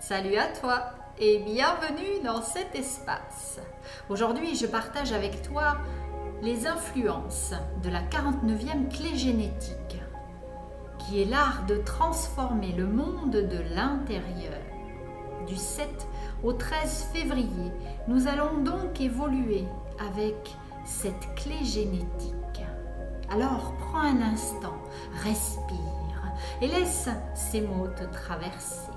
Salut à toi et bienvenue dans cet espace. Aujourd'hui, je partage avec toi les influences de la 49e clé génétique, qui est l'art de transformer le monde de l'intérieur. Du 7 au 13 février, nous allons donc évoluer avec cette clé génétique. Alors, prends un instant, respire et laisse ces mots te traverser.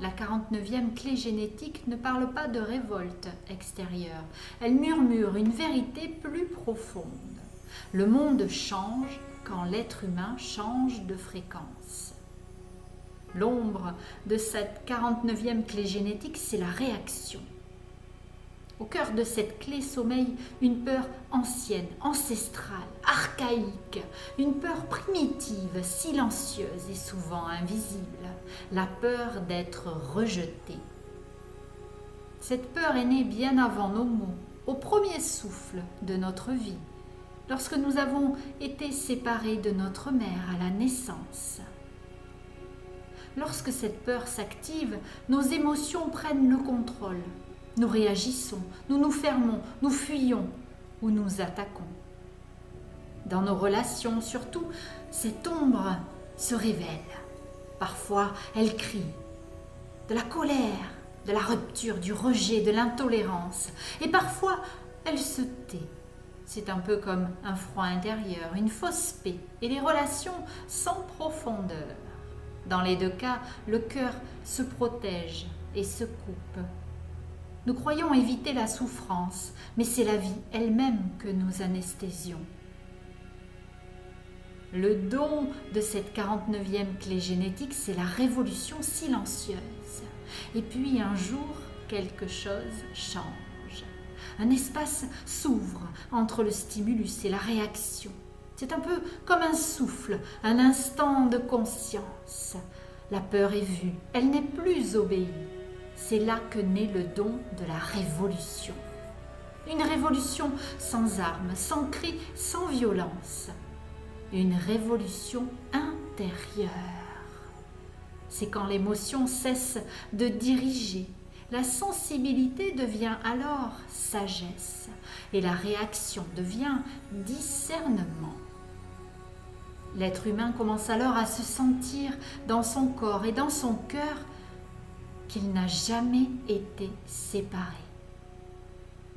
La 49e clé génétique ne parle pas de révolte extérieure. Elle murmure une vérité plus profonde. Le monde change quand l'être humain change de fréquence. L'ombre de cette 49e clé génétique, c'est la réaction. Au cœur de cette clé sommeille une peur ancienne, ancestrale, archaïque, une peur primitive, silencieuse et souvent invisible, la peur d'être rejeté. Cette peur est née bien avant nos mots, au premier souffle de notre vie, lorsque nous avons été séparés de notre mère à la naissance. Lorsque cette peur s'active, nos émotions prennent le contrôle. Nous réagissons, nous nous fermons, nous fuyons ou nous attaquons. Dans nos relations, surtout, cette ombre se révèle. Parfois, elle crie de la colère, de la rupture, du rejet, de l'intolérance. Et parfois, elle se tait. C'est un peu comme un froid intérieur, une fausse paix et les relations sans profondeur. Dans les deux cas, le cœur se protège et se coupe. Nous croyons éviter la souffrance, mais c'est la vie elle-même que nous anesthésions. Le don de cette 49e clé génétique, c'est la révolution silencieuse. Et puis un jour, quelque chose change. Un espace s'ouvre entre le stimulus et la réaction. C'est un peu comme un souffle, un instant de conscience. La peur est vue, elle n'est plus obéie. C'est là que naît le don de la révolution. Une révolution sans armes, sans cris, sans violence. Une révolution intérieure. C'est quand l'émotion cesse de diriger. La sensibilité devient alors sagesse et la réaction devient discernement. L'être humain commence alors à se sentir dans son corps et dans son cœur qu'il n'a jamais été séparé,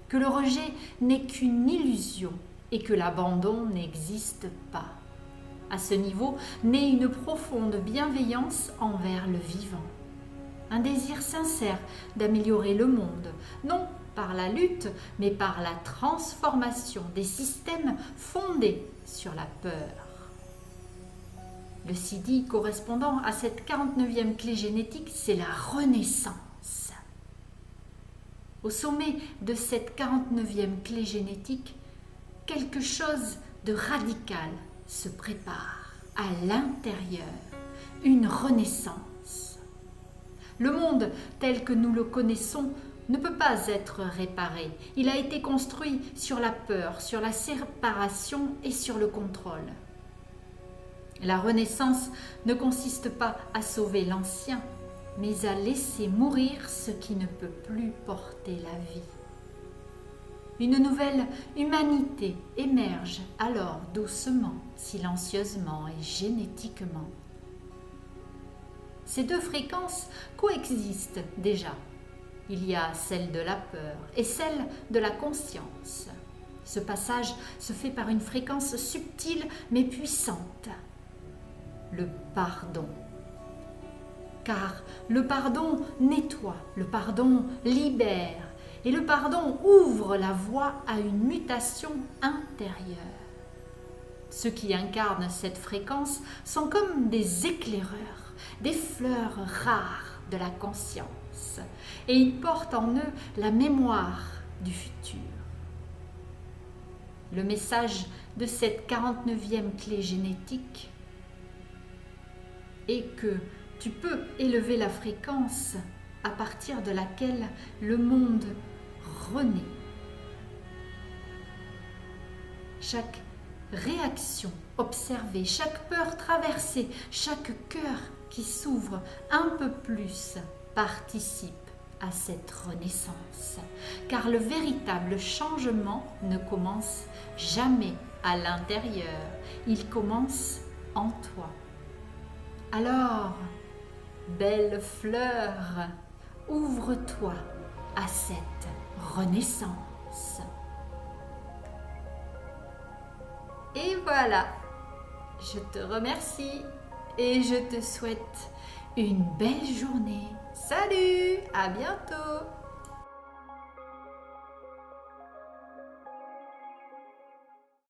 que le rejet n'est qu'une illusion et que l'abandon n'existe pas. À ce niveau naît une profonde bienveillance envers le vivant, un désir sincère d'améliorer le monde, non par la lutte, mais par la transformation des systèmes fondés sur la peur. Le Sidi correspondant à cette 49e clé génétique, c'est la renaissance. Au sommet de cette 49e clé génétique, quelque chose de radical se prépare à l'intérieur, une renaissance. Le monde tel que nous le connaissons ne peut pas être réparé. Il a été construit sur la peur, sur la séparation et sur le contrôle. La renaissance ne consiste pas à sauver l'ancien, mais à laisser mourir ce qui ne peut plus porter la vie. Une nouvelle humanité émerge alors doucement, silencieusement et génétiquement. Ces deux fréquences coexistent déjà. Il y a celle de la peur et celle de la conscience. Ce passage se fait par une fréquence subtile mais puissante. Le pardon. Car le pardon nettoie, le pardon libère et le pardon ouvre la voie à une mutation intérieure. Ceux qui incarnent cette fréquence sont comme des éclaireurs, des fleurs rares de la conscience et ils portent en eux la mémoire du futur. Le message de cette 49e clé génétique et que tu peux élever la fréquence à partir de laquelle le monde renaît. Chaque réaction observée, chaque peur traversée, chaque cœur qui s'ouvre un peu plus participe à cette renaissance, car le véritable changement ne commence jamais à l'intérieur, il commence en toi. Alors, belle fleur, ouvre-toi à cette renaissance. Et voilà, je te remercie et je te souhaite une belle journée. Salut, à bientôt!